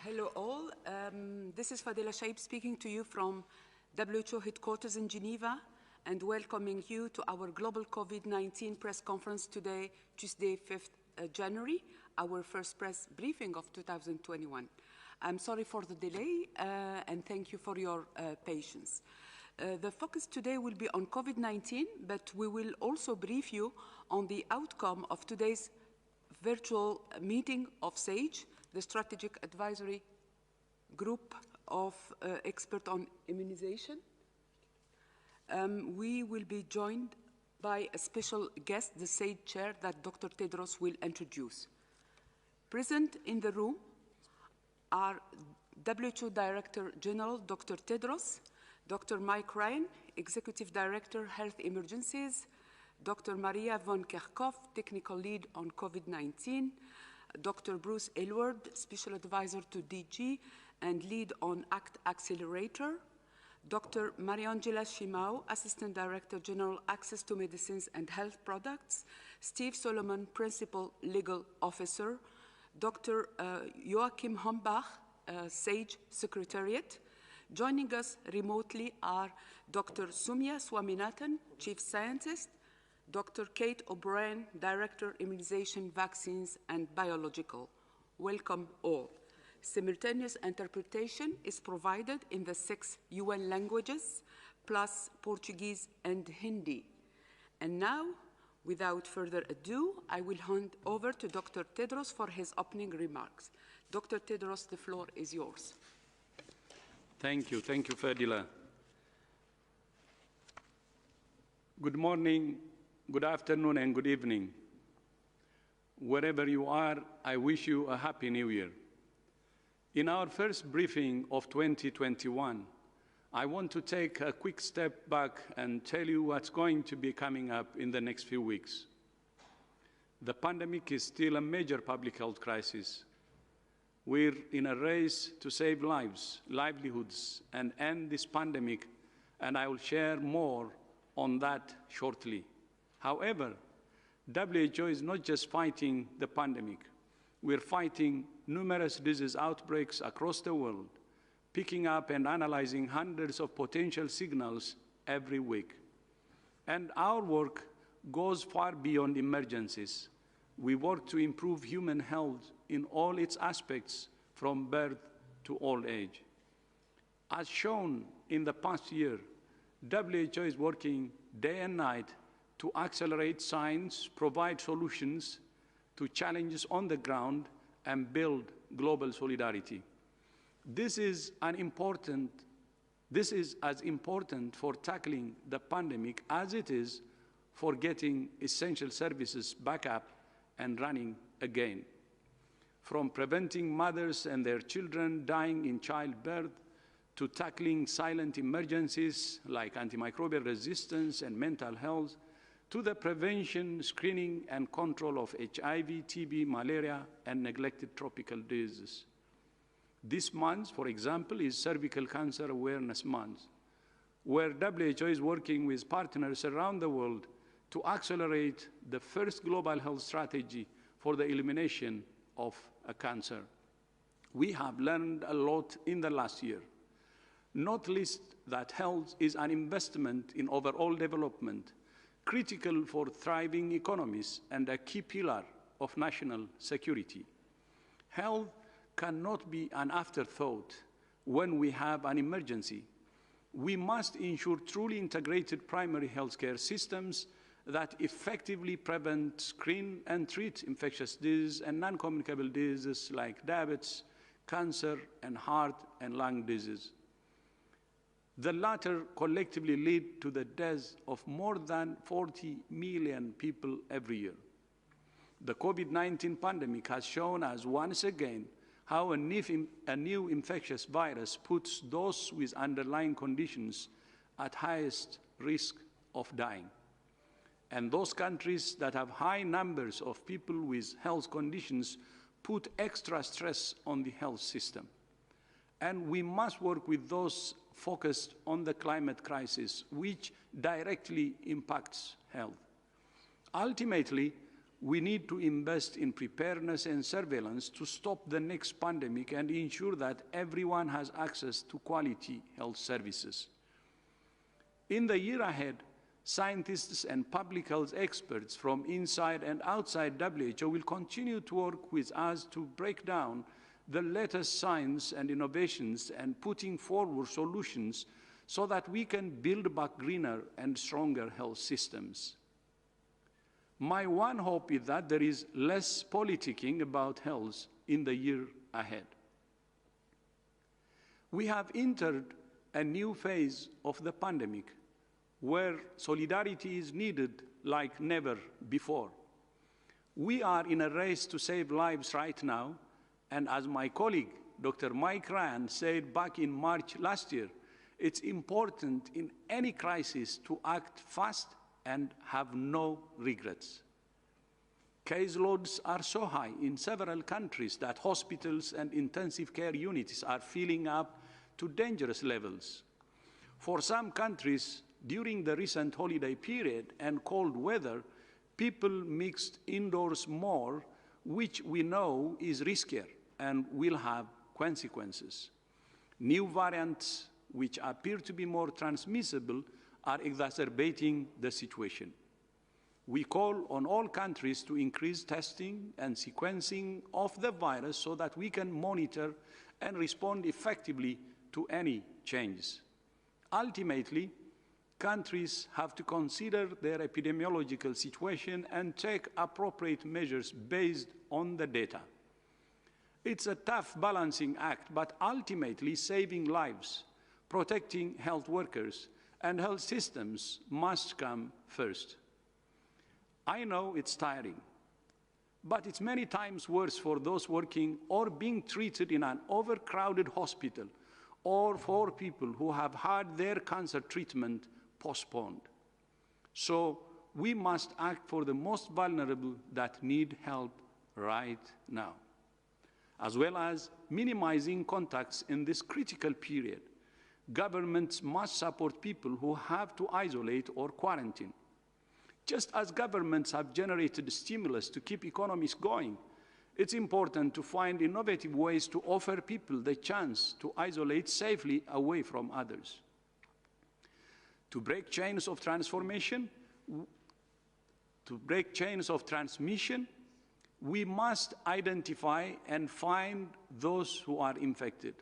Hello all. This is Fadela Shaib speaking to you from WHO headquarters in Geneva and welcoming you to our global COVID-19 press conference today, Tuesday, 5th January, our first press briefing of 2021. I'm sorry for the delay and thank you for your patience. The focus today will be on COVID-19, but we will also brief you on the outcome of today's virtual meeting of SAGE, the Strategic Advisory Group of Experts on Immunization. We will be joined by a special guest, the SAGE chair that Dr. Tedros will introduce. Present in the room are WHO Director General Dr. Tedros, Dr. Mike Ryan, Executive Director, Health Emergencies, Dr. Maria von Kerkhoff, Technical Lead on COVID-19, Dr. Bruce Aylward, Special Advisor to DG and Lead on ACT Accelerator, Dr. Mariangela Shimao, Assistant Director General, Access to Medicines and Health Products, Steve Solomon, Principal Legal Officer, Dr. Joachim Hombach, SAGE Secretariat. Joining us remotely are Dr. Soumya Swaminathan, Chief Scientist, Dr. Kate O'Brien, Director, Immunization, Vaccines and Biological. Welcome all. Simultaneous interpretation is provided in the 6 UN languages, plus Portuguese and Hindi. And now, without further ado, I will hand over to Dr. Tedros for his opening remarks. Dr. Tedros, the floor is yours. Thank you, Fadila. Good morning, good afternoon, and good evening. Wherever you are, I wish you a Happy New Year. In our first briefing of 2021, I want to take a quick step back and tell you what's going to be coming up in the next few weeks. The pandemic is still a major public health crisis. We're in a race to save lives, livelihoods, and end this pandemic, and I will share more on that shortly. However, WHO is not just fighting the pandemic. We're fighting numerous disease outbreaks across the world, picking up and analyzing hundreds of potential signals every week. And our work goes far beyond emergencies. We work to improve human health in all its aspects, from birth to old age. As shown in the past year, WHO is working day and night to accelerate science, provide solutions to challenges on the ground, and build global solidarity. This is as important for tackling the pandemic as it is for getting essential services back up and running again. From preventing mothers and their children dying in childbirth to tackling silent emergencies like antimicrobial resistance and mental health, to the prevention, screening, and control of HIV, TB, malaria, and neglected tropical diseases. This month, for example, is Cervical Cancer Awareness Month, where WHO is working with partners around the world to accelerate the first global health strategy for the elimination of a cancer. We have learned a lot in the last year, not least that health is an investment in overall development, critical for thriving economies and a key pillar of national security. Health cannot be an afterthought when we have an emergency. We must ensure truly integrated primary healthcare systems that effectively prevent, screen, and treat infectious diseases and non-communicable diseases like diabetes, cancer, and heart and lung disease. The latter collectively lead to the deaths of more than 40 million people every year. The COVID-19 pandemic has shown us once again how a new infectious virus puts those with underlying conditions at highest risk of dying. And those countries that have high numbers of people with health conditions put extra stress on the health system. And we must work with those focused on the climate crisis, which directly impacts health. Ultimately, we need to invest in preparedness and surveillance to stop the next pandemic and ensure that everyone has access to quality health services. In the year ahead, scientists and public health experts from inside and outside WHO will continue to work with us to break down the latest science and innovations and putting forward solutions so that we can build back greener and stronger health systems. My one hope is that there is less politicking about health in the year ahead. We have entered a new phase of the pandemic where solidarity is needed like never before. We are in a race to save lives right now, and as my colleague, Dr. Mike Ryan, said back in March last year, it's important in any crisis to act fast and have no regrets. Case loads are so high in several countries that hospitals and intensive care units are filling up to dangerous levels. For some countries, during the recent holiday period and cold weather, people mixed indoors more, which we know is riskier and will have consequences. New variants, which appear to be more transmissible, are exacerbating the situation. We call on all countries to increase testing and sequencing of the virus so that we can monitor and respond effectively to any changes. Ultimately, countries have to consider their epidemiological situation and take appropriate measures based on the data. It's a tough balancing act, but ultimately saving lives, protecting health workers, and health systems must come first. I know it's tiring, but it's many times worse for those working or being treated in an overcrowded hospital or for people who have had their cancer treatment postponed. So we must act for the most vulnerable that need help right now, as well as minimizing contacts in this critical period. Governments must support people who have to isolate or quarantine. Just as governments have generated stimulus to keep economies going, it's important to find innovative ways to offer people the chance to isolate safely away from others. To break chains of transmission, we must identify and find those who are infected,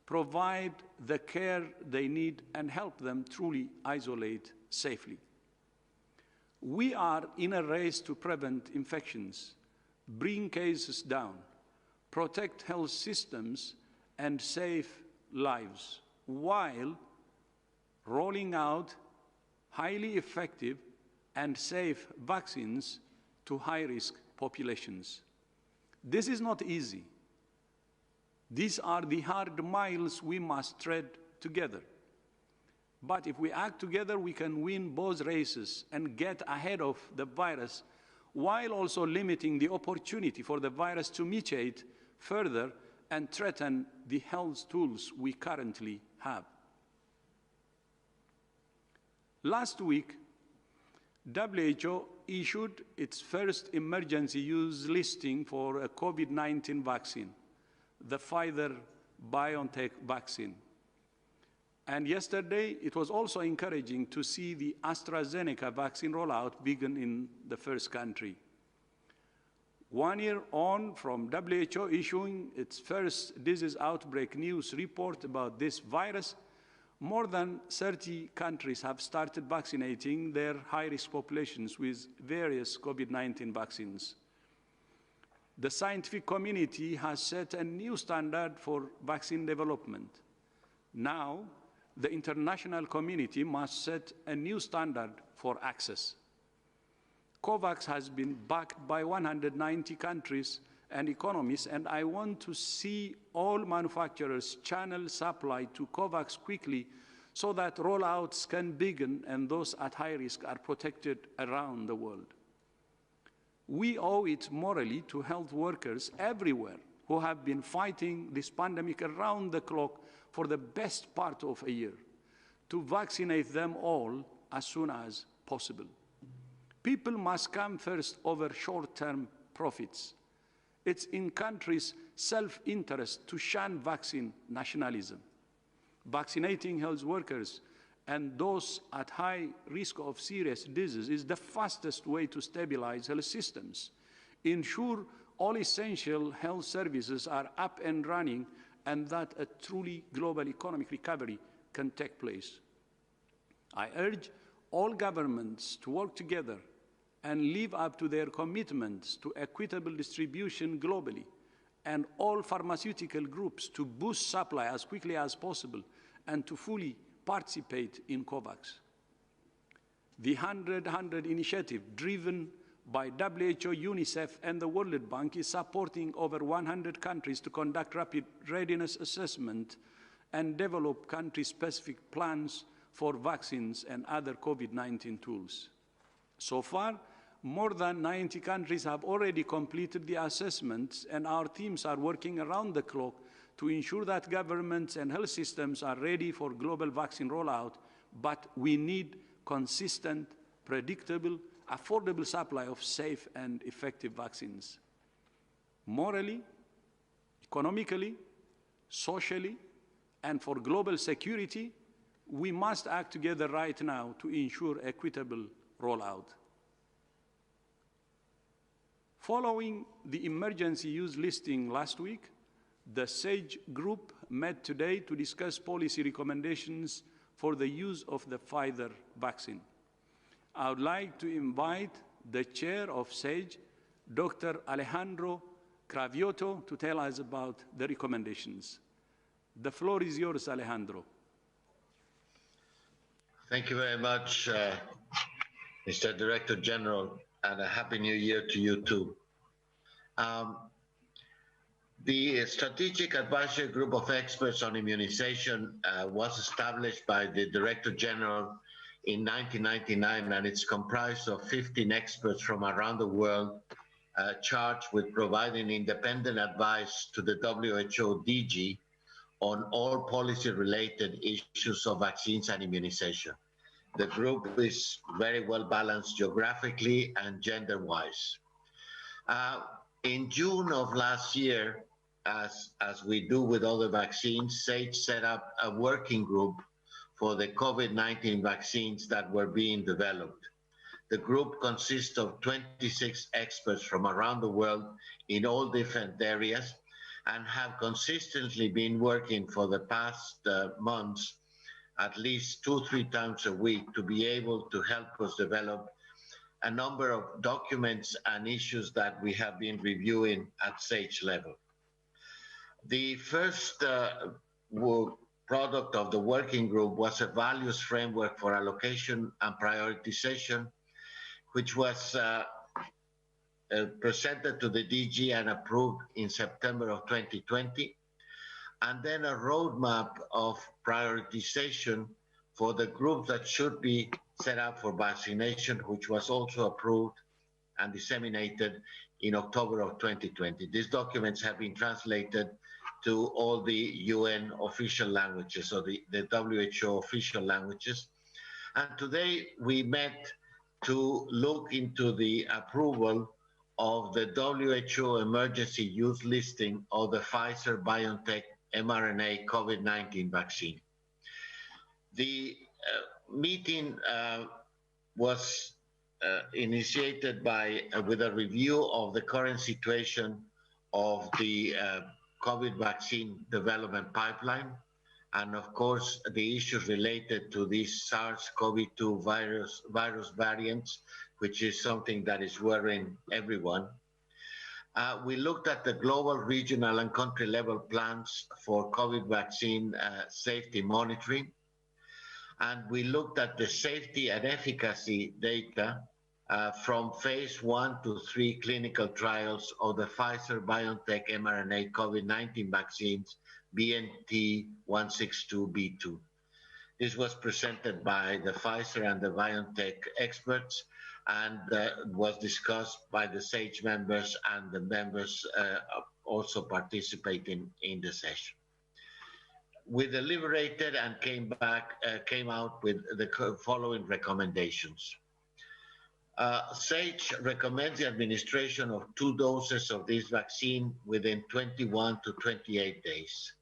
provide the care they need, and help them truly isolate safely. We are in a race to prevent infections, bring cases down, protect health systems, and save lives, while rolling out highly effective and safe vaccines to high-risk populations. This is not easy. These are the hard miles we must tread together. But if we act together, we can win both races and get ahead of the virus, while also limiting the opportunity for the virus to mutate further and threaten the health tools we currently have. Last week, WHO issued its first emergency use listing for a COVID-19 vaccine, the Pfizer-BioNTech vaccine. And yesterday, it was also encouraging to see the AstraZeneca vaccine rollout begin in the first country. 1 year on from WHO issuing its first disease outbreak news report about this virus, more than 30 countries have started vaccinating their high-risk populations with various COVID-19 vaccines. The scientific community has set a new standard for vaccine development. Now, the international community must set a new standard for access. COVAX has been backed by 190 countries and economies, and I want to see all manufacturers channel supply to COVAX quickly so that rollouts can begin and those at high risk are protected around the world. We owe it morally to health workers everywhere who have been fighting this pandemic around the clock for the best part of a year, to vaccinate them all as soon as possible. People must come first over short-term profits. It's in countries' self-interest to shun vaccine nationalism. Vaccinating health workers and those at high risk of serious disease is the fastest way to stabilize health systems, ensure all essential health services are up and running, and that a truly global economic recovery can take place. I urge all governments to work together and live up to their commitments to equitable distribution globally, and all pharmaceutical groups to boost supply as quickly as possible and to fully participate in COVAX. The 100-100 initiative, driven by WHO, UNICEF, and the World Bank, is supporting over 100 countries to conduct rapid readiness assessment and develop country-specific plans for vaccines and other COVID-19 tools. So far, more than 90 countries have already completed the assessments, and our teams are working around the clock to ensure that governments and health systems are ready for global vaccine rollout, but we need consistent, predictable, affordable supply of safe and effective vaccines. Morally, economically, socially, and for global security, we must act together right now to ensure equitable rollout. Following the emergency use listing last week, the SAGE group met today to discuss policy recommendations for the use of the Pfizer vaccine. I would like to invite the chair of SAGE, Dr. Alejandro Cravioto, to tell us about the recommendations. The floor is yours, Alejandro. Thank you very much, Mr. Director General, and a Happy New Year to you too. The Strategic Advisory Group of Experts on Immunization was established by the Director General in 1999, and it's comprised of 15 experts from around the world charged with providing independent advice to the WHO DG on all policy-related issues of vaccines and immunization. The group is very well balanced geographically and gender-wise. In June of last year, as we do with other vaccines, SAGE set up a working group for the COVID-19 vaccines that were being developed. The group consists of 26 experts from around the world in all different areas and have consistently been working for the past months at least 2-3 times a week to be able to help us develop a number of documents and issues that we have been reviewing at SAGE level. The first product of the working group was a values framework for allocation and prioritization, which was presented to the DG and approved in September of 2020, and then a roadmap of prioritization for the groups that should be set up for vaccination, which was also approved and disseminated in October of 2020. These documents have been translated to all the UN official languages, or the WHO official languages. And today we met to look into the approval of the WHO emergency use listing of the Pfizer-BioNTech mRNA COVID-19 vaccine. The meeting was initiated with a review of the current situation of the COVID vaccine development pipeline, and of course the issues related to these SARS-CoV-2 virus variants, which is something that is worrying everyone. We looked at the global, regional, and country level plans for COVID vaccine safety monitoring, and we looked at the safety and efficacy data from phase 1 to 3 clinical trials of the Pfizer-BioNTech mRNA COVID-19 vaccines, BNT162b2. This was presented by the Pfizer and the BioNTech experts, and was discussed by the SAGE members and the members also participating in the session. We deliberated and came out with the following recommendations. SAGE recommends the administration of 2 doses of this vaccine within 21 to 28 days.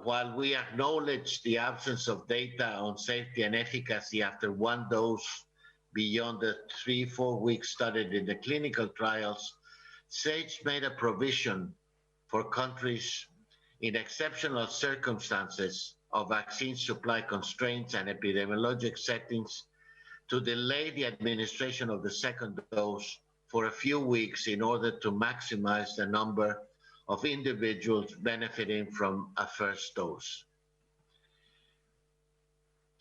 While we acknowledge the absence of data on safety and efficacy after 1 dose beyond the 3-4 weeks studied in the clinical trials, SAGE made a provision for countries in exceptional circumstances of vaccine supply constraints and epidemiologic settings to delay the administration of the 2nd dose for a few weeks in order to maximize the number of individuals benefiting from a 1st dose.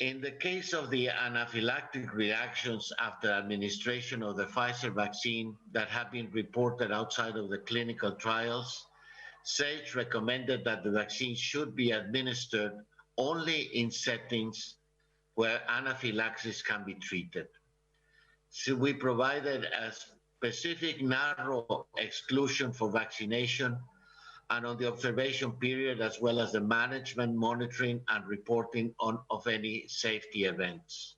In the case of the anaphylactic reactions after administration of the Pfizer vaccine that have been reported outside of the clinical trials, SAGE recommended that the vaccine should be administered only in settings where anaphylaxis can be treated. So we provided a specific narrow exclusion for vaccination and on the observation period, as well as the management, monitoring, and reporting of any safety events.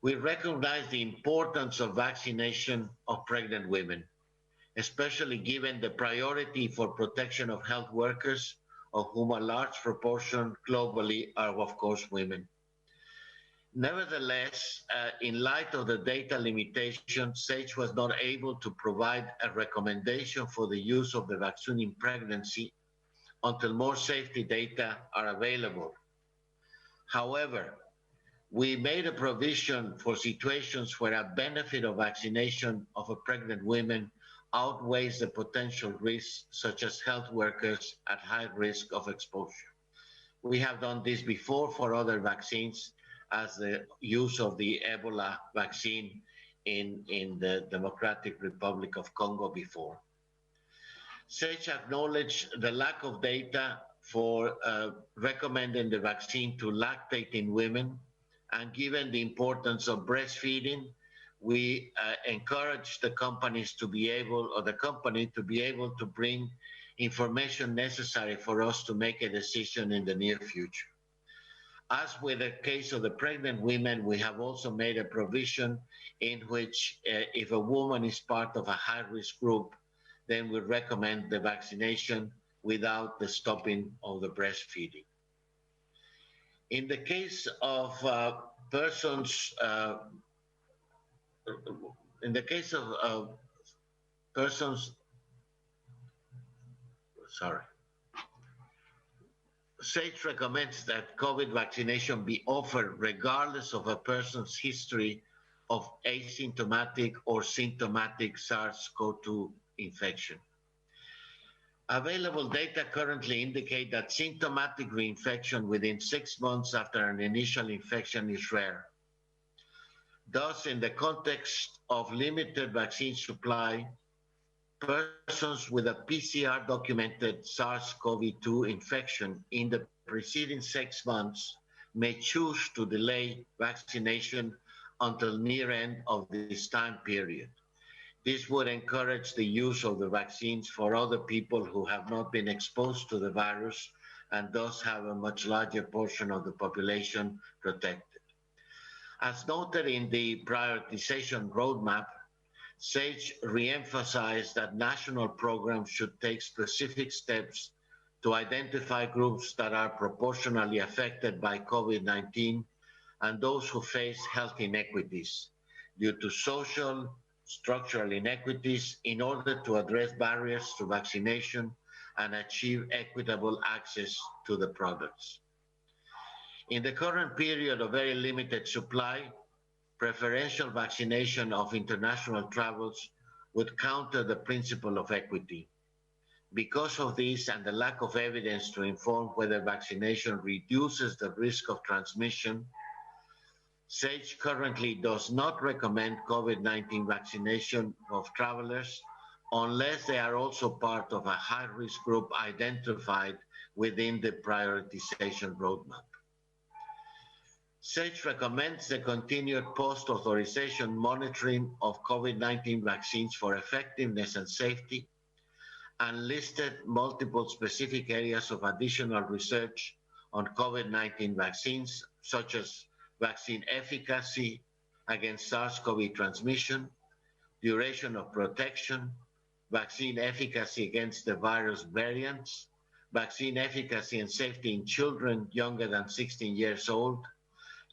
We recognize the importance of vaccination of pregnant women, especially given the priority for protection of health workers, of whom a large proportion globally are, of course, women. Nevertheless, in light of the data limitations, SAGE was not able to provide a recommendation for the use of the vaccine in pregnancy until more safety data are available. However, we made a provision for situations where a benefit of vaccination of a pregnant woman outweighs the potential risks, such as health workers at high risk of exposure. We have done this before for other vaccines, as the use of the Ebola vaccine in the Democratic Republic of Congo before. SAGE acknowledged the lack of data for recommending the vaccine to lactating women, and given the importance of breastfeeding, we encourage the companies to be able, or the company to be able to bring information necessary for us to make a decision in the near future. As with the case of the pregnant women, we have also made a provision in which if a woman is part of a high-risk group, then we recommend the vaccination without the stopping of the breastfeeding. In the case of persons SAGE recommends that COVID vaccination be offered regardless of a person's history of asymptomatic or symptomatic SARS-CoV-2 infection. Available data currently indicate that symptomatic reinfection within 6 months after an initial infection is rare. Thus, in the context of limited vaccine supply, persons with a PCR documented SARS-CoV-2 infection in the preceding 6 months may choose to delay vaccination until near end of this time period. This would encourage the use of the vaccines for other people who have not been exposed to the virus and thus have a much larger portion of the population protected. As noted in the prioritization roadmap, SAGE re-emphasized that national programs should take specific steps to identify groups that are proportionally affected by COVID-19 and those who face health inequities due to social, structural inequities in order to address barriers to vaccination and achieve equitable access to the products. In the current period of very limited supply, preferential vaccination of international travels would counter the principle of equity. Because of this and the lack of evidence to inform whether vaccination reduces the risk of transmission, SAGE currently does not recommend COVID-19 vaccination of travelers unless they are also part of a high-risk group identified within the prioritization roadmap. SAGE recommends the continued post-authorization monitoring of COVID-19 vaccines for effectiveness and safety, and listed multiple specific areas of additional research on COVID-19 vaccines, such as vaccine efficacy, against SARS-CoV transmission, duration of protection, vaccine efficacy against the virus variants, vaccine efficacy and safety in children younger than 16 years old,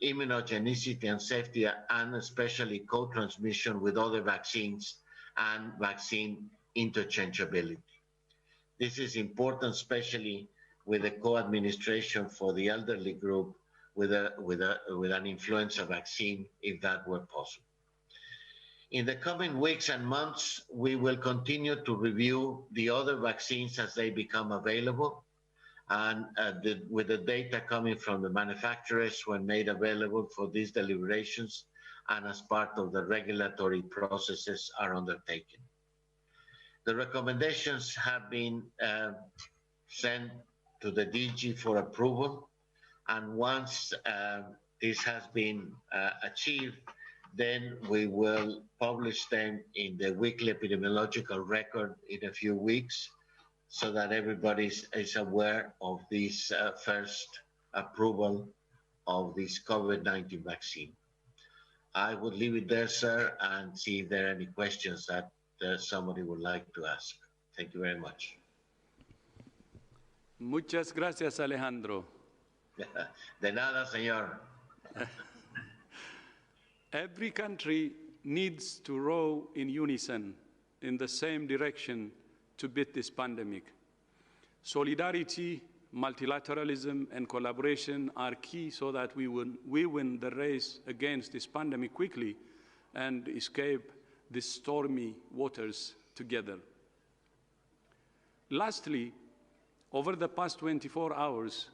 immunogenicity and safety, and especially co-transmission with other vaccines and vaccine interchangeability. This is important, especially with the co-administration for the elderly group with an influenza vaccine, if that were possible. In the coming weeks and months, we will continue to review the other vaccines as they become available, and with the data coming from the manufacturers when made available for these deliberations and as part of the regulatory processes are undertaken. The recommendations have been sent to the DG for approval, and once this has been achieved, then we will publish them in the weekly epidemiological record in a few weeks so that everybody is aware of this first approval of this COVID-19 vaccine. I would leave it there, sir, and see if there are any questions that somebody would like to ask. Thank you very much. Muchas gracias, Alejandro. De nada, señor. Every country needs to row in unison in the same direction to beat this pandemic. Solidarity, multilateralism, and collaboration are key so that we win the race against this pandemic quickly and escape the stormy waters together. Lastly, over the past 24 hours,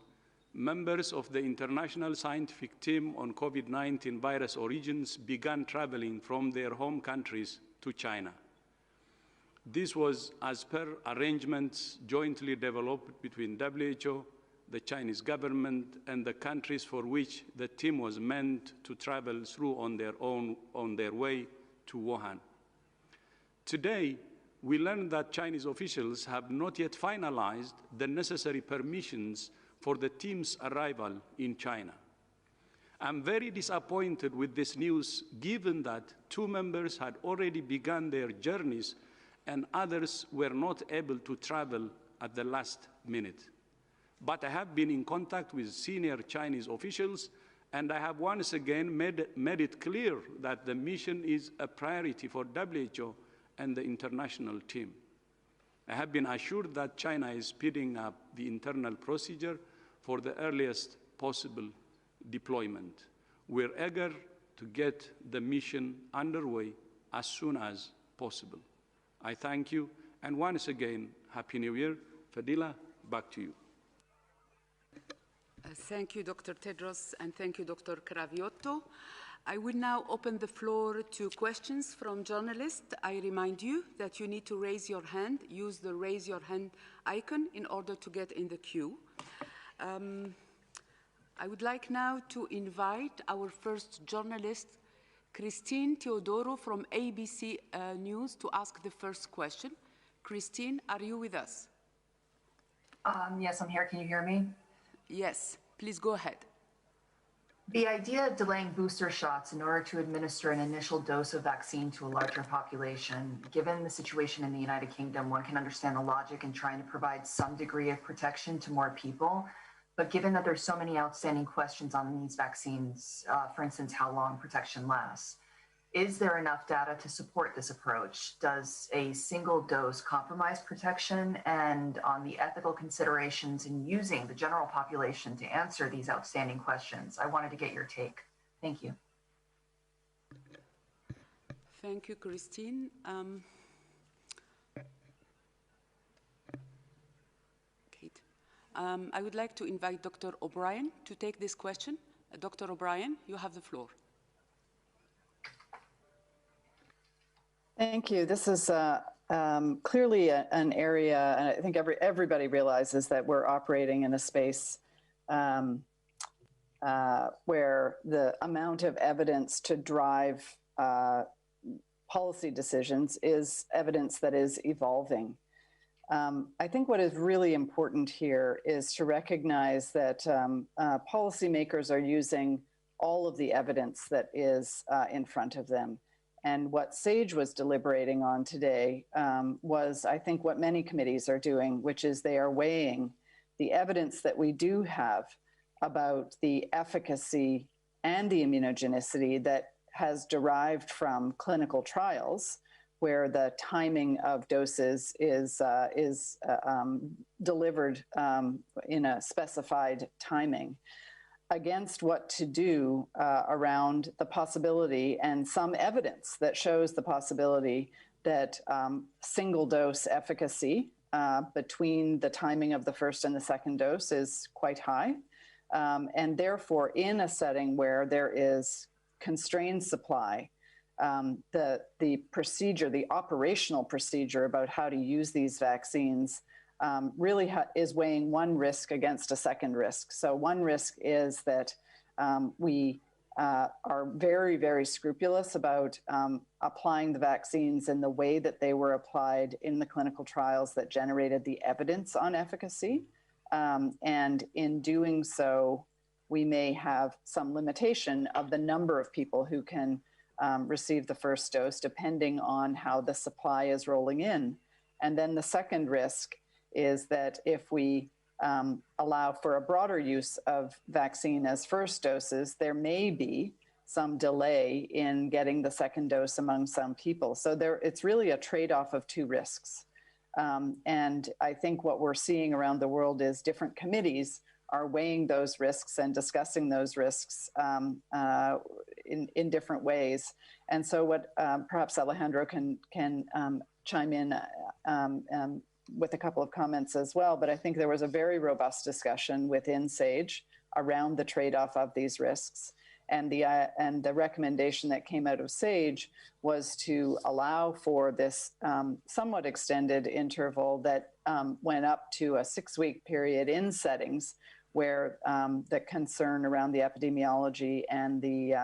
members of the International Scientific Team on COVID-19 virus origins began traveling from their home countries to China. This was as per arrangements jointly developed between WHO, the Chinese government, and the countries for which the team was meant to travel through on their way to Wuhan. Today, we learned that Chinese officials have not yet finalized the necessary permissions for the team's arrival in China. I'm very disappointed with this news, given that 2 members had already begun their journeys and others were not able to travel at the last minute. But I have been in contact with senior Chinese officials, and I have once again made it clear that the mission is a priority for WHO and the international team. I have been assured that China is speeding up the internal procedure for the earliest possible deployment. We're eager to get the mission underway as soon as possible. I thank you, and once again, Happy New Year. Fadila, back to you. Thank you, Dr. Tedros, and thank you, Dr. Craviotto. I will now open the floor to questions from journalists. I remind you that you need to raise your hand, use the raise your hand icon in order to get in the queue. I would like now to invite our first journalist, Christine Teodoro from ABC News, to ask the first question. Christine, are you with us? Yes, I'm here. Can you hear me? Yes, please go ahead. The idea of delaying booster shots in order to administer an initial dose of vaccine to a larger population, given the situation in the United Kingdom, one can understand the logic in trying to provide some degree of protection to more people. But given that there's so many outstanding questions on these vaccines, for instance, how long protection lasts, is there enough data to support this approach? Does a single dose compromise protection? And on the ethical considerations in using the general population to answer these outstanding questions, I wanted to get your take. Thank you. Thank you, Christine. Kate. I would like to invite Dr. O'Brien to take this question. Dr. O'Brien, you have the floor. Thank you. This is clearly an area, and I think everybody realizes that we're operating in a space where the amount of evidence to drive policy decisions is evidence that is evolving. I think what is really important here is to recognize that policymakers are using all of the evidence that is in front of them. And what SAGE was deliberating on today was, I think, what many committees are doing, which is they are weighing the evidence that we do have about the efficacy and the immunogenicity that has derived from clinical trials, where the timing of doses is delivered in a specified timing, against what to do around the possibility and some evidence that shows the possibility that single dose efficacy between the timing of the first and the second dose is quite high. And therefore, in a setting where there is constrained supply, the procedure, the operational procedure about how to use these vaccines really is weighing one risk against a second risk. So one risk is that we are very, very scrupulous about applying the vaccines in the way that they were applied in the clinical trials that generated the evidence on efficacy. And in doing so, we may have some limitation of the number of people who can receive the first dose, depending on how the supply is rolling in. And then the second risk is that if we allow for a broader use of vaccine as first doses, there may be some delay in getting the second dose among some people. So it's really a trade-off of two risks. And I think what we're seeing around the world is different committees are weighing those risks and discussing those risks in different ways. And so what perhaps Alejandro can chime in with a couple of comments as well, but I think there was a very robust discussion within SAGE around the trade-off of these risks. And the recommendation that came out of SAGE was to allow for this somewhat extended interval that went up to a 6-week period in settings where the concern around the epidemiology and the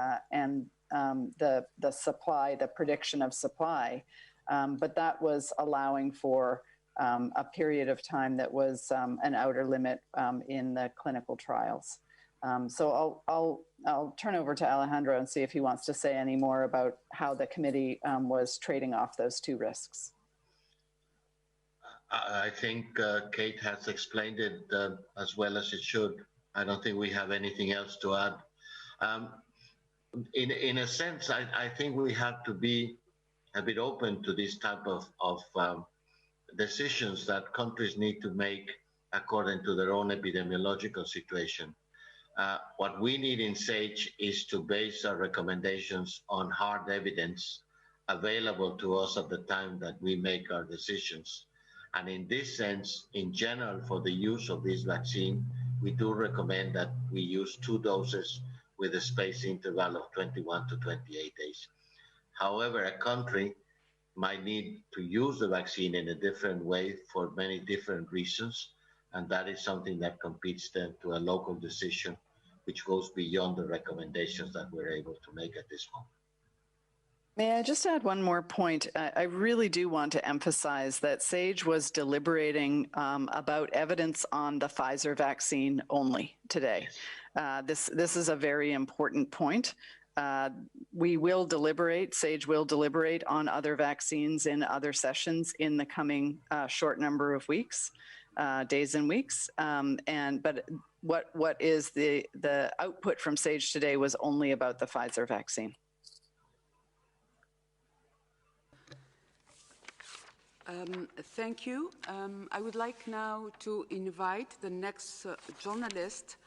supply, the prediction of supply, but that was allowing for a period of time that was an outer limit in the clinical trials. So I'll turn over to Alejandro and see if he wants to say any more about how the committee was trading off those two risks. I think Kate has explained it as well as it should. I don't think we have anything else to add. In a sense, I think we have to be a bit open to this type of decisions that countries need to make according to their own epidemiological situation. What we need in SAGE is to base our recommendations on hard evidence available to us at the time that we make our decisions. And in this sense, in general, for the use of this vaccine, we do recommend that we use 2 doses with a space interval of 21 to 28 days. However, a country might need to use the vaccine in a different way for many different reasons, and that is something that competes then to a local decision, which goes beyond the recommendations that we're able to make at this moment. May I just add one more point? I really do want to emphasize that SAGE was deliberating about evidence on the Pfizer vaccine only today. This is a very important point. We will deliberate, SAGE will deliberate on other vaccines in other sessions in the coming short number of weeks, days and weeks. But what is the output from SAGE today was only about the Pfizer vaccine. Thank you. I would like now to invite the next journalist.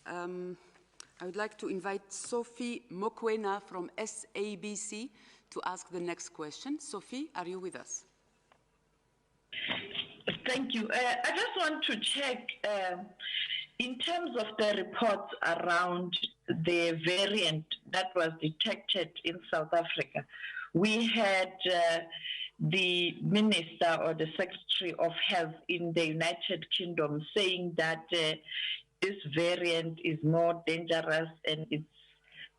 I would like to invite Sophie Mokoena from SABC to ask the next question. Sophie, are you with us? Thank you. I just want to check, in terms of the reports around the variant that was detected in South Africa, we had the Minister or the Secretary of Health in the United Kingdom saying that this variant is more dangerous and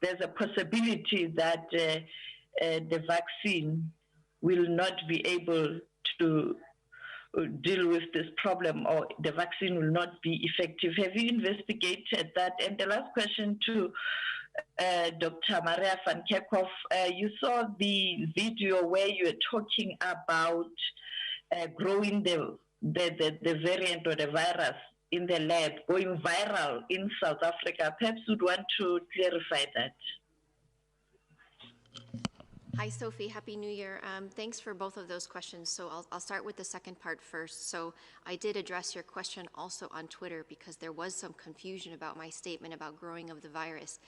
there's a possibility that the vaccine will not be able to deal with this problem, or the vaccine will not be effective. Have you investigated that? And the last question too, Dr. Maria van Kerkhoff, you saw the video where you were talking about growing the variant or the virus in the lab, going viral in South Africa. Perhaps you'd want to clarify that. Hi, Sophie. Happy New Year. Thanks for both of those questions. So I'll start with the second part first. So I did address your question also on Twitter because there was some confusion about my statement about growing of the virus.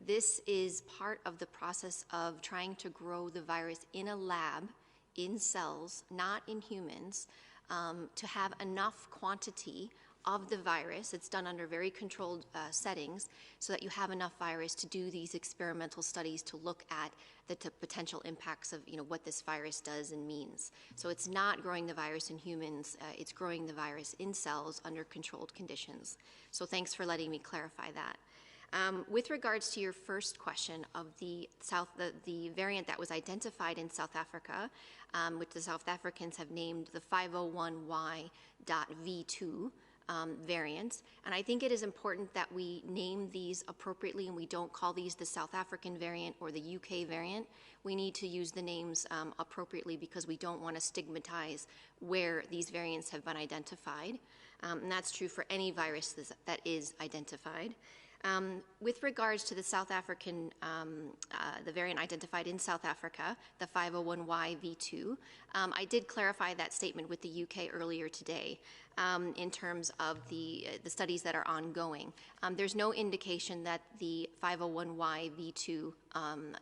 This is part of the process of trying to grow the virus in a lab, in cells, not in humans, to have enough quantity of the virus. It's done under very controlled settings so that you have enough virus to do these experimental studies to look at the potential impacts of what this virus does and means. So it's not growing the virus in humans, it's growing the virus in cells under controlled conditions. So thanks for letting me clarify that. With regards to your first question of the variant that was identified in South Africa, which the South Africans have named the 501Y.V2 variants. And I think it is important that we name these appropriately and we don't call these the South African variant or the UK variant. We need to use the names appropriately because we don't want to stigmatize where these variants have been identified. And that's true for any virus that is identified. With regards to the South African, the variant identified in South Africa, the 501Y.V2, I did clarify that statement with the UK earlier today in terms of the studies that are ongoing. There's no indication that the 501Y.V2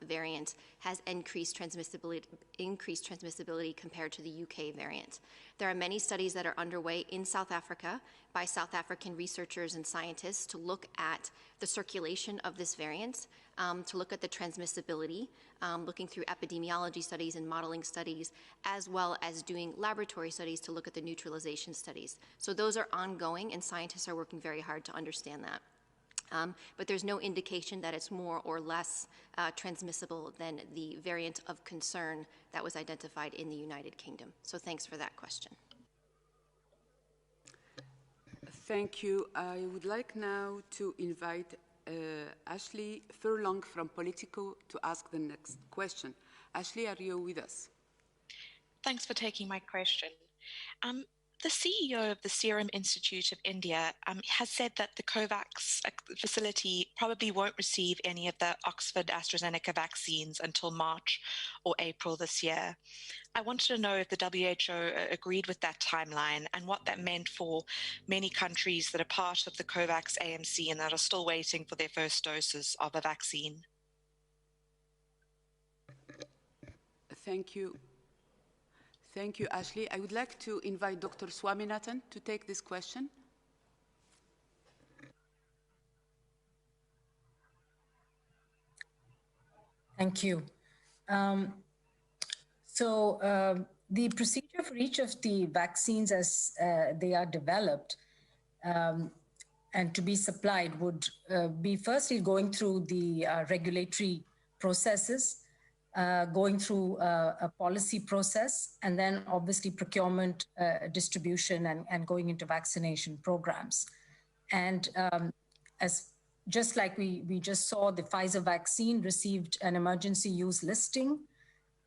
variant has increased transmissibility compared to the UK variant. There are many studies that are underway in South Africa by South African researchers and scientists to look at the circulation of this variant, to look at the transmissibility, looking through epidemiology studies and modeling studies, as well as doing laboratory studies to look at the neutralization studies. So those are ongoing and scientists are working very hard to understand that. But there's no indication that it's more or less transmissible than the variant of concern that was identified in the United Kingdom. So thanks for that question. Thank you. I would like now to invite Ashley Furlong from Politico to ask the next question. Ashley, are you with us? Thanks for taking my question. The CEO of the Serum Institute of India has said that the COVAX facility probably won't receive any of the Oxford AstraZeneca vaccines until March or April this year. I wanted to know if the WHO agreed with that timeline and what that meant for many countries that are part of the COVAX AMC and that are still waiting for their first doses of a vaccine. Thank you. Thank you, Ashley. I would like to invite Dr. Swaminathan to take this question. Thank you. The procedure for each of the vaccines as they are developed and to be supplied would be firstly going through the regulatory processes, going through a policy process, and then obviously procurement, distribution, and going into vaccination programs. And just like we just saw, the Pfizer vaccine received an emergency use listing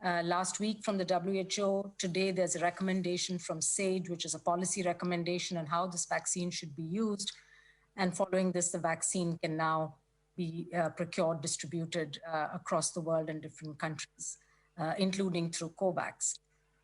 last week from the WHO. Today, there's a recommendation from SAGE, which is a policy recommendation on how this vaccine should be used. And following this, the vaccine can now be procured, distributed across the world in different countries, including through COVAX.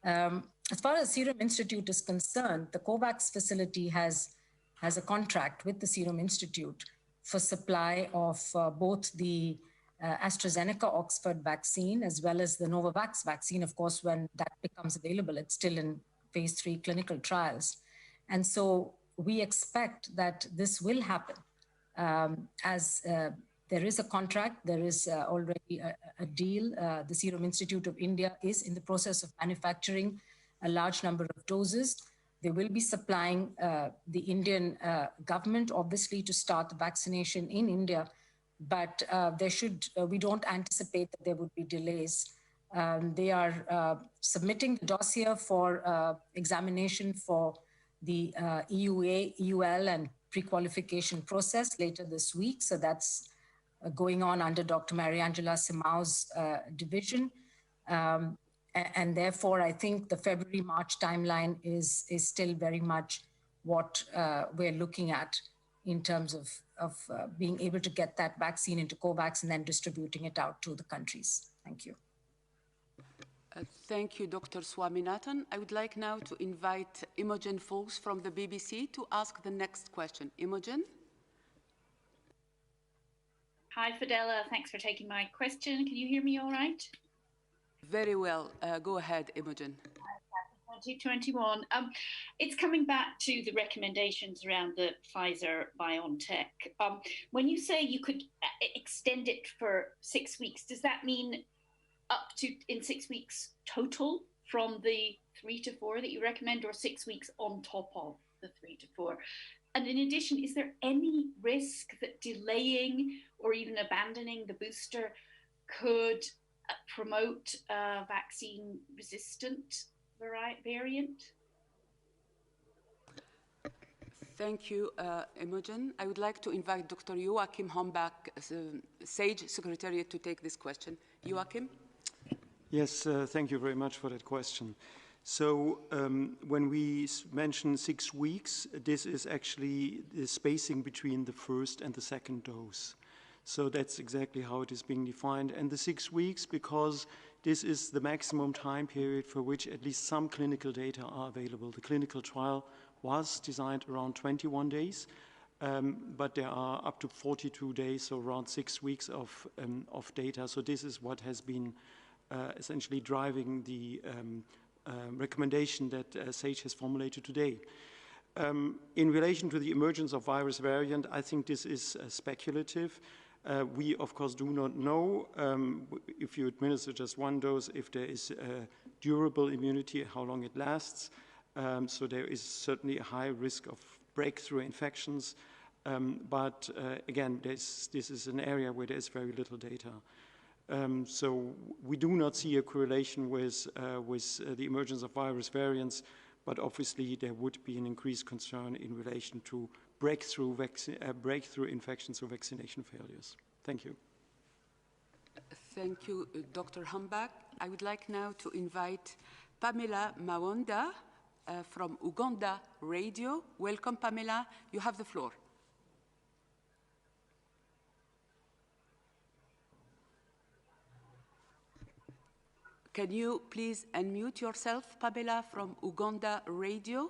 As far as Serum Institute is concerned, the COVAX facility has a contract with the Serum Institute for supply of both the AstraZeneca Oxford vaccine as well as the Novavax vaccine. Of course, when that becomes available, it's still in phase 3 clinical trials. And so we expect that this will happen as there is a contract, there is already a deal. The Serum Institute of India is in the process of manufacturing a large number of doses. They will be supplying the Indian government, obviously, to start the vaccination in India, but we don't anticipate that there would be delays. They are submitting the dossier for examination for the EUA, EUL, and pre-qualification process later this week. So that's going on under Dr. Mariangela Simão's division. And therefore, I think the February-March timeline is still very much what we're looking at in terms of being able to get that vaccine into COVAX and then distributing it out to the countries. Thank you. Thank you, Dr. Swaminathan. I would like now to invite Imogen Foulkes from the BBC to ask the next question. Imogen? Hi, Fadela. Thanks for taking my question. Can you hear me all right? Very well. Go ahead, Imogen. 2021. It's coming back to the recommendations around the Pfizer-BioNTech. When you say you could extend it for 6 weeks, does that mean up to in 6 weeks total from the 3 to 4 that you recommend, or 6 weeks on top of the 3 to 4? And in addition, is there any risk that delaying or even abandoning the booster could promote vaccine-resistant variant? Thank you, Imogen. I would like to invite Dr. Joachim Hombach, SAGE Secretariat, to take this question. Joachim? Yes, thank you very much for that question. So when we mention 6 weeks, this is actually the spacing between the first and the second dose. So that's exactly how it is being defined. And the 6 weeks, because this is the maximum time period for which at least some clinical data are available. The clinical trial was designed around 21 days, but there are up to 42 days, so around 6 weeks of data. So this is what has been essentially driving the recommendation that SAGE has formulated today. In relation to the emergence of virus variant, I think this is speculative. We, of course, do not know if you administer just one dose, if there is durable immunity, how long it lasts. So there is certainly a high risk of breakthrough infections. But again, this is an area where there is very little data. So we do not see a correlation with the emergence of virus variants, but obviously there would be an increased concern in relation to breakthrough infections or vaccination failures. Thank you. Thank you, Dr. Hombach. I would like now to invite Pamela Mawonda from Uganda Radio. Welcome, Pamela. You have the floor. Can you please unmute yourself, Pamela, from Uganda Radio?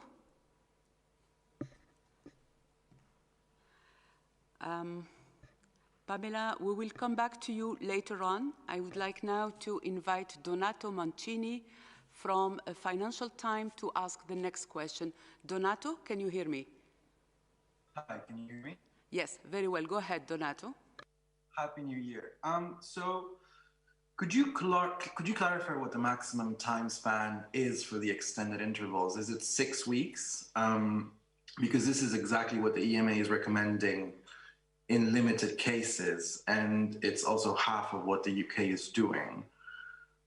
Pamela, we will come back to you later on. I would like now to invite Donato Mancini from Financial Times to ask the next question. Donato, can you hear me? Hi, can you hear me? Yes, very well. Go ahead, Donato. Happy New Year. So could you clarify what the maximum time span is for the extended intervals? Is it 6 weeks? Because this is exactly what the EMA is recommending in limited cases, and it's also half of what the UK is doing.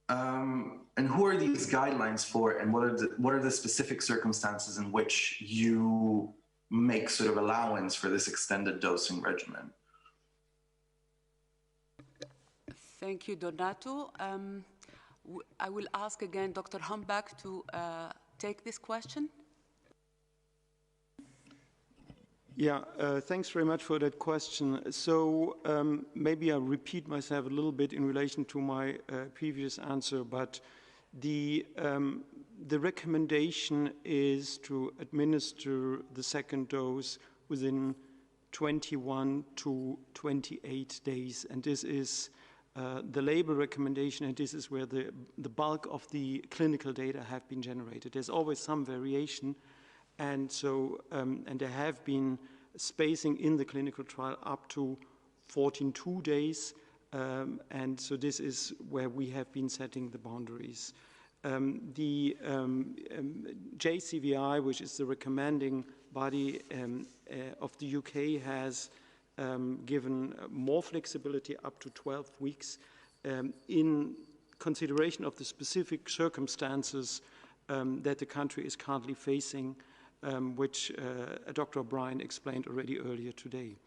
And who are these guidelines for, and what are the specific circumstances in which you make sort of allowance for this extended dosing regimen? Thank you, Donato. I will ask again Dr. Hombach to take this question. Yeah, thanks very much for that question. So maybe I'll repeat myself a little bit in relation to my previous answer, but the recommendation is to administer the second dose within 21 to 28 days. And this is the label recommendation, and this is where the bulk of the clinical data have been generated. There's always some variation, and so and there have been spacing in the clinical trial up to 14 days, and so this is where we have been setting the boundaries. The JCVI, which is the recommending body of the UK, has given more flexibility up to 12 weeks in consideration of the specific circumstances that the country is currently facing, which Dr. O'Brien explained already earlier today.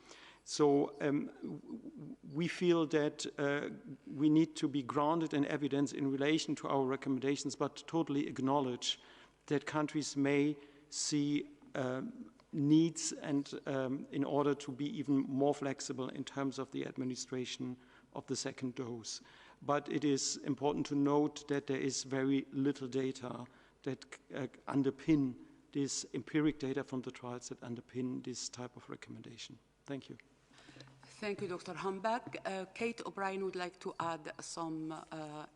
So we feel that we need to be grounded in evidence in relation to our recommendations, but totally acknowledge that countries may see needs and in order to be even more flexible in terms of the administration of the second dose. But it is important to note that there is very little data that underpin this empiric data from the trials that underpin this type of recommendation. Thank you. Thank you, Dr. Humbach. Kate O'Brien would like to add some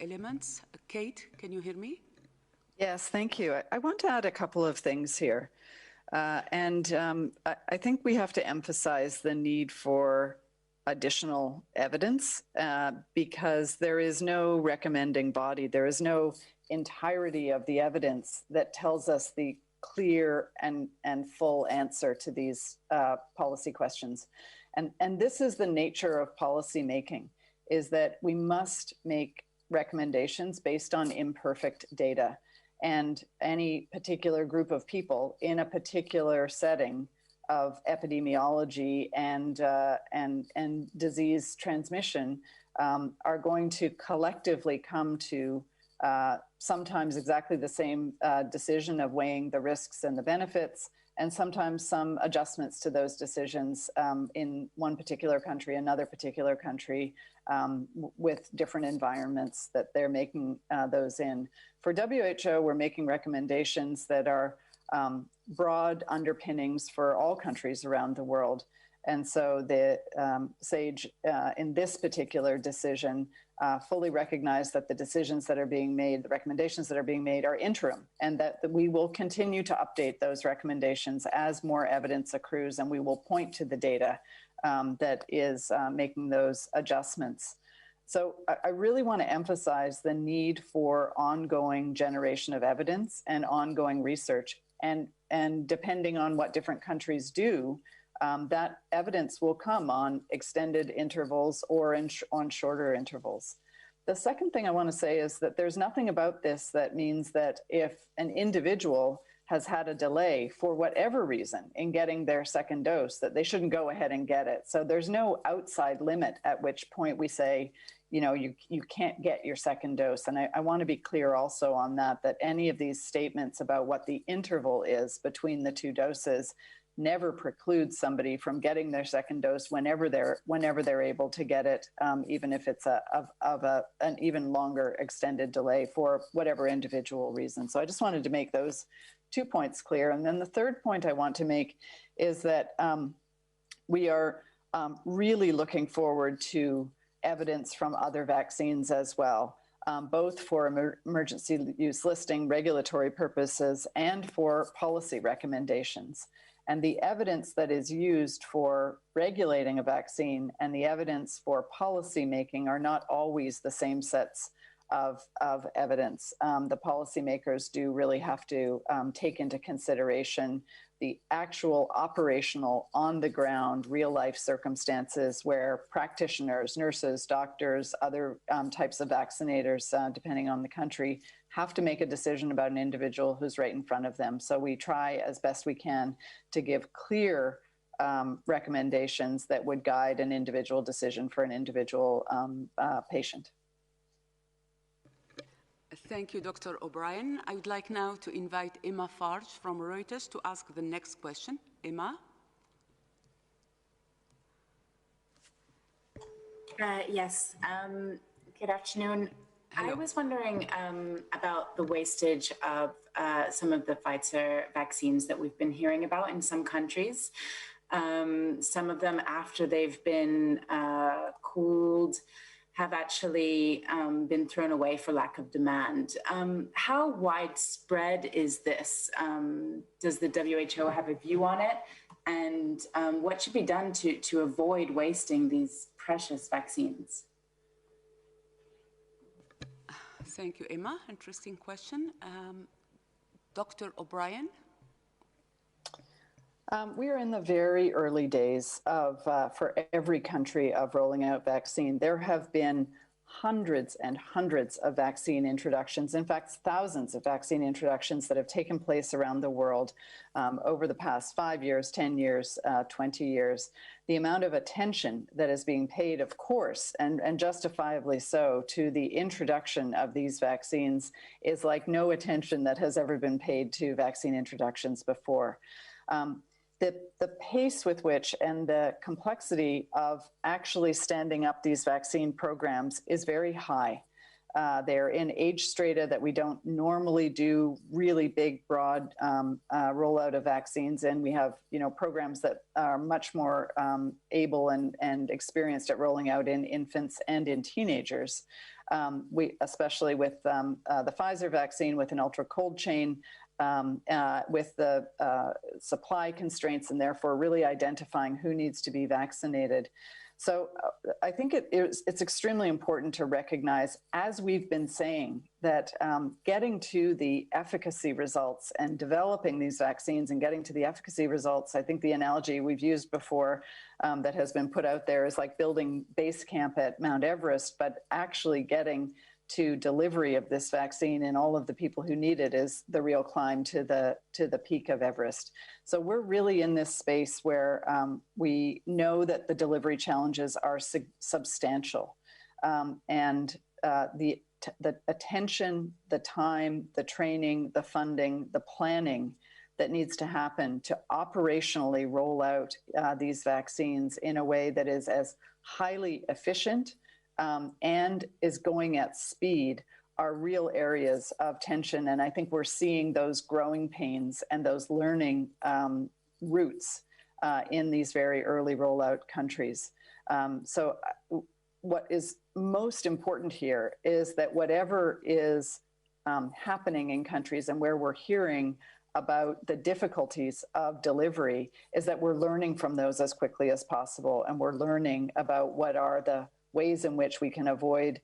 elements. Kate, can you hear me? Yes, thank you. I want to add a couple of things here. I think we have to emphasize the need for additional evidence because there is no recommending body. There is no entirety of the evidence that tells us the clear and full answer to these policy questions. And this is the nature of policy making, is that we must make recommendations based on imperfect data. And any particular group of people in a particular setting of epidemiology and disease transmission are going to collectively come to sometimes exactly the same decision of weighing the risks and the benefits, and sometimes some adjustments to those decisions in one particular country, another particular country, with different environments that they're making those in. For WHO, we're making recommendations that are broad underpinnings for all countries around the world. And so the SAGE in this particular decision fully recognize that the decisions that are being made, the recommendations that are being made are interim, and that we will continue to update those recommendations as more evidence accrues, and we will point to the data that is making those adjustments. So I really want to emphasize the need for ongoing generation of evidence and ongoing research. And depending on what different countries do, that evidence will come on extended intervals or on shorter intervals. The second thing I want to say is that there's nothing about this that means that if an individual has had a delay for whatever reason in getting their second dose, that they shouldn't go ahead and get it. So there's no outside limit at which point we say, you know, you can't get your second dose. And I want to be clear also on that any of these statements about what the interval is between the two doses never precludes somebody from getting their second dose whenever they're able to get it, even if it's an even longer extended delay for whatever individual reason. So I just wanted to make those 2 points clear. And then the third point I want to make is that we are really looking forward to evidence from other vaccines as well, both for emergency use listing, regulatory purposes, and for policy recommendations. And the evidence that is used for regulating a vaccine and the evidence for policy making are not always the same sets of evidence. The policymakers do really have to take into consideration the actual operational, on the ground, real life circumstances where practitioners, nurses, doctors, other types of vaccinators, depending on the country, have to make a decision about an individual who's right in front of them. So we try as best we can to give clear recommendations that would guide an individual decision for an individual patient. Thank you, Dr. O'Brien. I would like now to invite Emma Farge from Reuters to ask the next question. Emma? Yes. Good afternoon. Hello. I was wondering about the wastage of some of the Pfizer vaccines that we've been hearing about in some countries. Some of them, after they've been cooled, have actually been thrown away for lack of demand. How widespread is this? Does the WHO have a view on it? And what should be done to avoid wasting these precious vaccines? Thank you, Emma. Interesting question. Dr. O'Brien? We are in the very early days of, for every country, of rolling out vaccine. There have been hundreds and hundreds of vaccine introductions, in fact, thousands of vaccine introductions that have taken place around the world over the past 5 years, 10 years, 20 years. The amount of attention that is being paid, of course, and justifiably so, to the introduction of these vaccines is like no attention that has ever been paid to vaccine introductions before. The pace with which and the complexity of actually standing up these vaccine programs is very high. They're in age strata that we don't normally do really big, broad rollout of vaccines, and we have programs that are much more able and experienced at rolling out in infants and in teenagers. Especially with the Pfizer vaccine with an ultra cold chain, with the supply constraints, and therefore really identifying who needs to be vaccinated. So I think it's extremely important to recognize, as we've been saying, that getting to the efficacy results and developing these vaccines and getting to the efficacy results, I think the analogy we've used before that has been put out there is like building base camp at Mount Everest, but actually getting to delivery of this vaccine and all of the people who need it is the real climb to the peak of Everest. So we're really in this space where we know that the delivery challenges are substantial, and the attention, the time, the training, the funding, the planning that needs to happen to operationally roll out these vaccines in a way that is as highly efficient and is going at speed are real areas of tension. And I think we're seeing those growing pains and those learning roots in these very early rollout countries. So what is most important here is that whatever is happening in countries and where we're hearing about the difficulties of delivery is that we're learning from those as quickly as possible. And we're learning about what are the ways in which we can avoid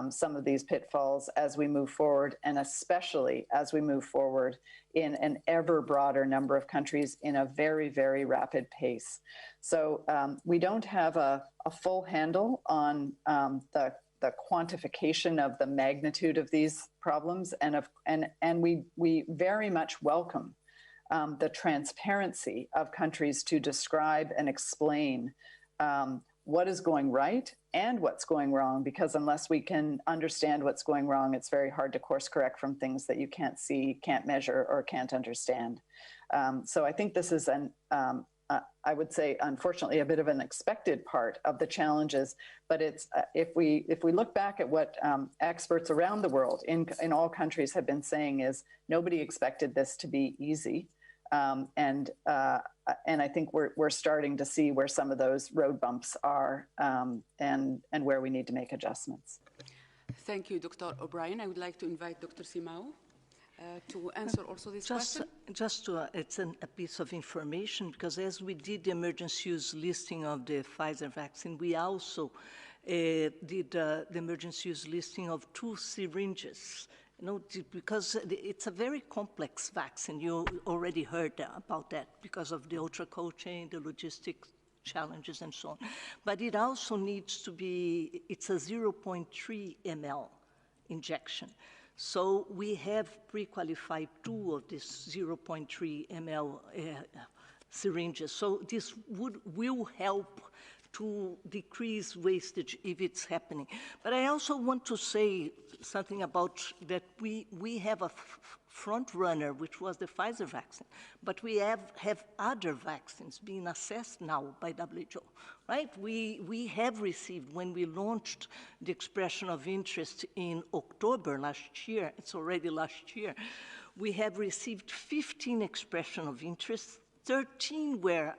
some of these pitfalls as we move forward, and especially as we move forward in an ever broader number of countries in a very, very rapid pace. So we don't have a full handle on the quantification of the magnitude of these problems, and we very much welcome the transparency of countries to describe and explain what is going right and what's going wrong, because unless we can understand what's going wrong, it's very hard to course correct from things that you can't see, can't measure, or can't understand. So I think this is I would say, unfortunately, a bit of an expected part of the challenges. But it's if we look back at what experts around the world in all countries have been saying is nobody expected this to be easy. And I think we're starting to see where some of those road bumps are and where we need to make adjustments. Thank you, Dr. O'Brien. I would like to invite Dr. Simao to answer also this question. It's a piece of information, because as we did the emergency use listing of the Pfizer vaccine, we also did the emergency use listing of 2 syringes. Because it's a very complex vaccine. You already heard about that because of the ultra cold chain, the logistics challenges, and so on. But it also needs to be, it's a 0.3 ml injection. So we have pre-qualified 2 of these 0.3 ml syringes. So this will help to decrease wastage if it's happening. But I also want to say something about that we have a front runner, which was the Pfizer vaccine, but we have other vaccines being assessed now by WHO, right? We have received, when we launched the expression of interest in October last year, it's already last year, we have received 15 expression of interest, 13 were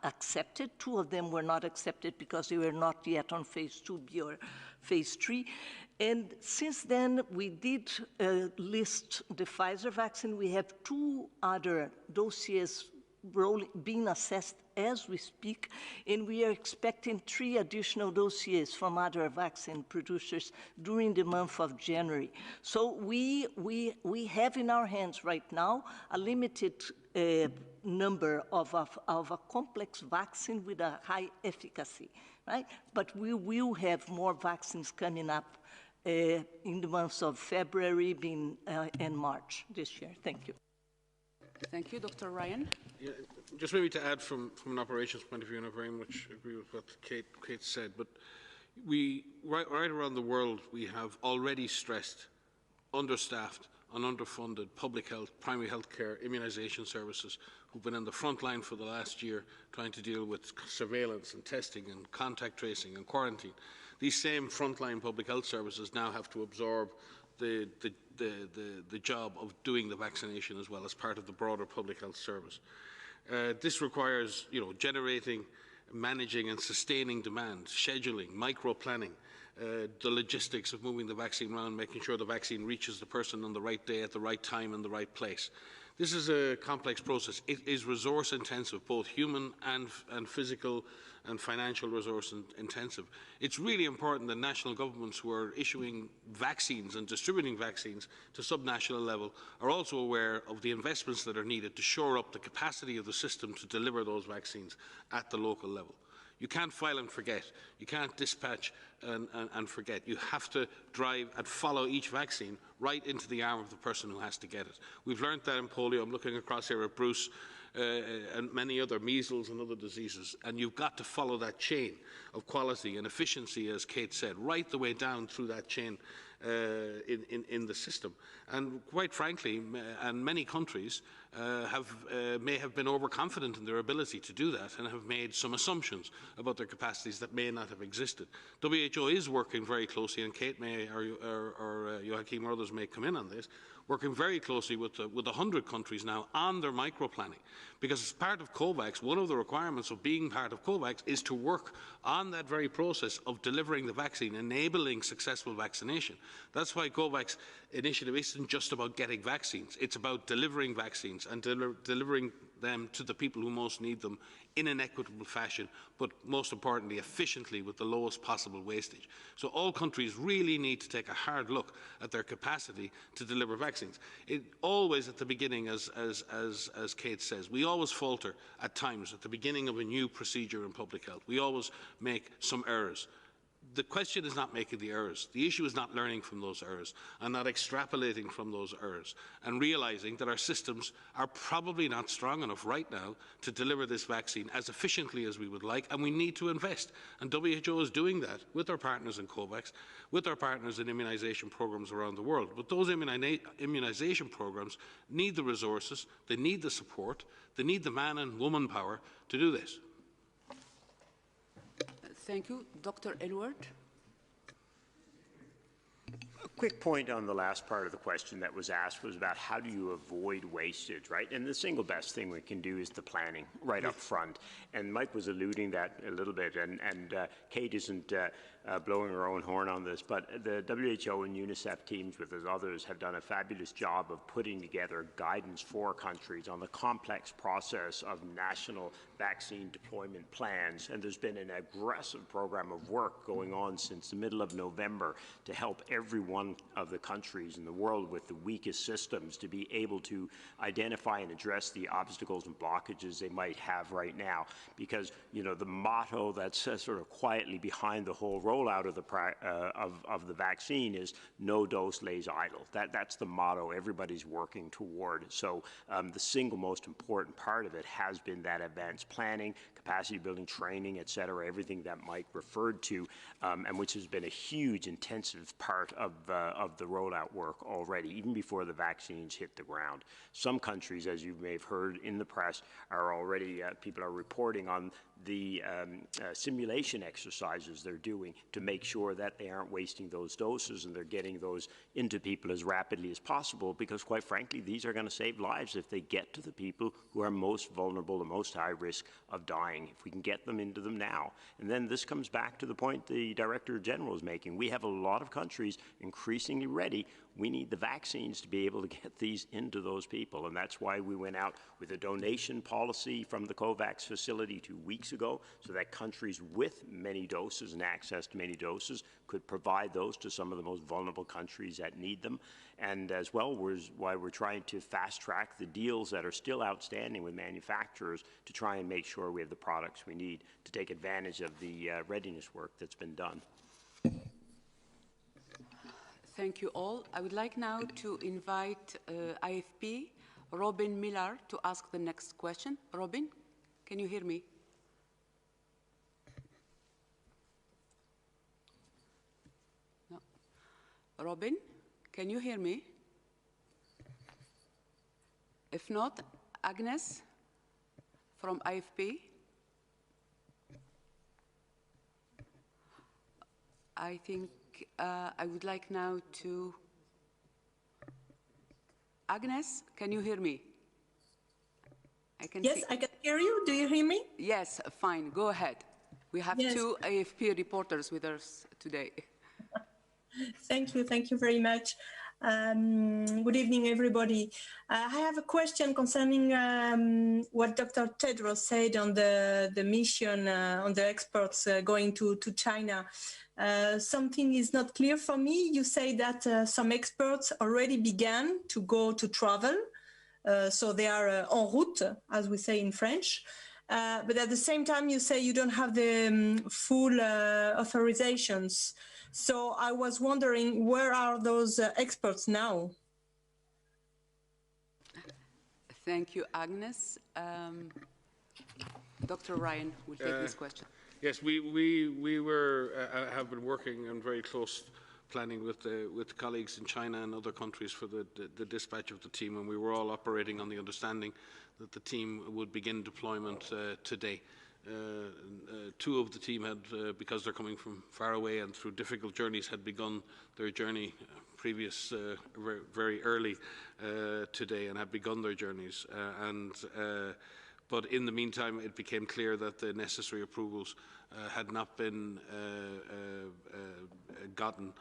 accepted. 2 of them were not accepted because they were not yet on phase 2B or phase 3. And since then, we did list the Pfizer vaccine. We have 2 other dossiers being assessed as we speak, and we are expecting 3 additional dossiers from other vaccine producers during the month of January. So we have in our hands right now a limited number of a complex vaccine with a high efficacy, right? But we will have more vaccines coming up in the months of February and March this year. Thank you. Thank you. Dr. Ryan? Yeah, just maybe to add from an operations point of view, and I very much agree with what Kate said, but right around the world, we have already stressed understaffed and underfunded public health, primary health care, immunisation services who've been in the front line for the last year trying to deal with surveillance and testing and contact tracing and quarantine. These same frontline public health services now have to absorb the job of doing the vaccination as well as part of the broader public health service. This requires, generating, managing and sustaining demand, scheduling, micro-planning, the logistics of moving the vaccine around, making sure the vaccine reaches the person on the right day at the right time in the right place. This is a complex process. It is resource intensive, both human and physical and financial resource intensive. It's really important that national governments who are issuing vaccines and distributing vaccines to subnational level are also aware of the investments that are needed to shore up the capacity of the system to deliver those vaccines at the local level. You can't file and forget. You can't dispatch and forget. You have to drive and follow each vaccine right into the arm of the person who has to get it. We've learned that in polio. I'm looking across here at Bruce and many other measles and other diseases. And you've got to follow that chain of quality and efficiency, as Kate said, right the way down through that chain in the system. And quite frankly, and many countries may have been overconfident in their ability to do that and have made some assumptions about their capacities that may not have existed. WHO is working very closely, and Kate may or Joachim or others may come in on this, working very closely with 100 countries now on their micro-planning. Because as part of COVAX, one of the requirements of being part of COVAX is to work on that very process of delivering the vaccine, enabling successful vaccination. That's why COVAX initiative isn't just about getting vaccines. It's about delivering vaccines and delivering them to the people who most need them in an equitable fashion, but most importantly, efficiently with the lowest possible wastage. So all countries really need to take a hard look at their capacity to deliver vaccines. It always at the beginning, as Kate says, we always falter at times at the beginning of a new procedure in public health. We always make some errors. The question is not making the errors. The issue is not learning from those errors and not extrapolating from those errors and realizing that our systems are probably not strong enough right now to deliver this vaccine as efficiently as we would like, and we need to invest. And WHO is doing that with our partners in COVAX, with our partners in immunization programs around the world. But those immunization programs need the resources, they need the support, they need the man and woman power to do this. Thank you. Dr. Edward? A quick point on the last part of the question that was asked was about how do you avoid wastage, right? And the single best thing we can do is the planning right up front. And Mike was alluding that a little bit, and Kate isn't blowing her own horn on this, but the WHO and UNICEF teams with others have done a fabulous job of putting together guidance for countries on the complex process of national vaccine deployment plans. And there's been an aggressive program of work going on since the middle of November to help every one of the countries in the world with the weakest systems to be able to identify and address the obstacles and blockages they might have right now. Because, the motto that's sort of quietly behind the whole rollout of the vaccine is no dose lays idle. That's the motto everybody's working toward. So the single most important part of it has been that advanced planning, capacity building, training, et cetera, everything that Mike referred to, and which has been a huge intensive part of the rollout work already, even before the vaccines hit the ground. Some countries, as you may have heard in the press, are already, people are reporting on the simulation exercises they're doing to make sure that they aren't wasting those doses and they're getting those into people as rapidly as possible, because quite frankly, these are going to save lives if they get to the people who are most vulnerable and most high risk of dying, if we can get them into them now. And then this comes back to the point the Director General is making. We have a lot of countries increasingly ready. We need the vaccines to be able to get these into those people. And that's why we went out with a donation policy from the COVAX facility 2 weeks weeks ago, so that countries with many doses and access to many doses could provide those to some of the most vulnerable countries that need them. And as well, why we're trying to fast track the deals that are still outstanding with manufacturers to try and make sure we have the products we need to take advantage of the readiness work that's been done. Thank you all. I would like now to invite IFP Robin Miller to ask the next question. Robin, can you hear me? No. Robin, can you hear me? If not, Agnes from IFP. I think I would like now to... Agnes, can you hear me? Yes, I can hear you. Do you hear me? Yes, fine. Go ahead. We have two AFP reporters with us today. Thank you. Thank you very much. Good evening, everybody. I have a question concerning what Dr. Tedros said on the mission, on the experts going to China. Something is not clear for me. You say that some experts already began to go to travel, so they are en route, as we say in French. But at the same time, you say you don't have the full authorizations. So I was wondering, where are those experts now? Thank you, Agnes. Dr. Ryan will take this question. Yes, we have been working in very close planning with colleagues in China and other countries for the dispatch of the team, and we were all operating on the understanding that the team would begin deployment today. Two of the team had, because they're coming from far away and through difficult journeys, had begun their journey very early today and had begun their journeys. But in the meantime, it became clear that the necessary approvals had not been gotten,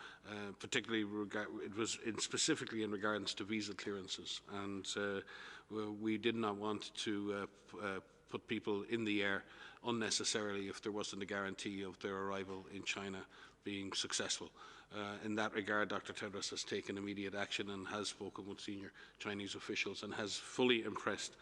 particularly specifically in regards to visa clearances. And we did not want to put people in the air unnecessarily if there wasn't a guarantee of their arrival in China being successful. In that regard, Dr. Tedros has taken immediate action and has spoken with senior Chinese officials and has fully impressed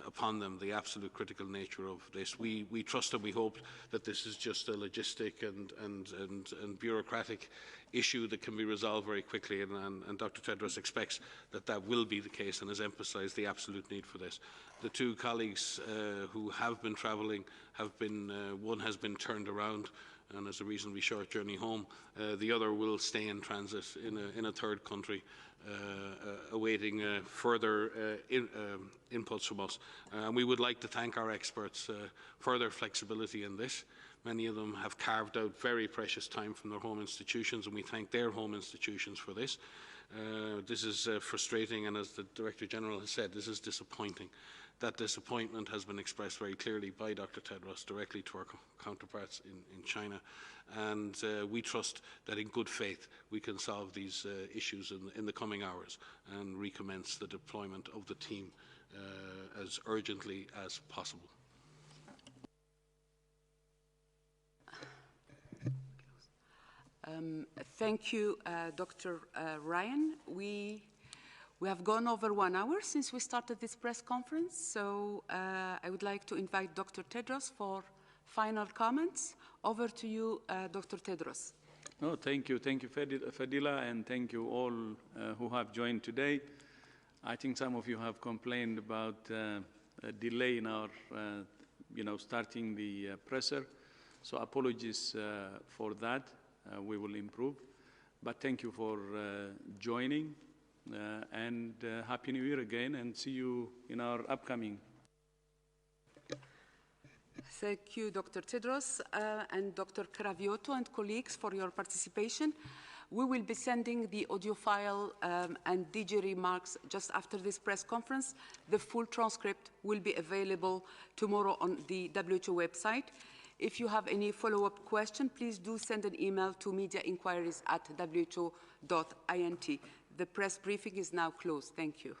upon them the absolute critical nature of this. We trust and we hope that this is just a logistic and bureaucratic issue that can be resolved very quickly, and Dr. Tedros expects that that will be the case and has emphasised the absolute need for this. The two colleagues who have been travelling have been, one has been turned around and as a reasonably short journey home. The other will stay in transit in a third country, awaiting further inputs from us. We would like to thank our experts for their flexibility in this. Many of them have carved out very precious time from their home institutions, and we thank their home institutions for this. This is frustrating, and as the Director General has said, this is disappointing. That disappointment has been expressed very clearly by Dr. Tedros directly to our counterparts in China, and we trust that in good faith we can solve these issues in the coming hours and recommence the deployment of the team as urgently as possible. Thank you, Dr. Ryan. We have gone over 1 hour since we started this press conference, so I would like to invite Dr. Tedros for final comments. Over to you, Dr. Tedros. No, thank you. Thank you, Fadila, and thank you all who have joined today. I think some of you have complained about a delay in our, starting the presser, so apologies for that. We will improve. But thank you for joining, and Happy New Year again, and see you in our upcoming. Thank you, Dr. Tedros and Dr. Cravioto and colleagues for your participation. We will be sending the audio file and DG remarks just after this press conference. The full transcript will be available tomorrow on the WHO website. If you have any follow-up question, please do send an email to mediainquiries@who.int. The press briefing is now closed. Thank you.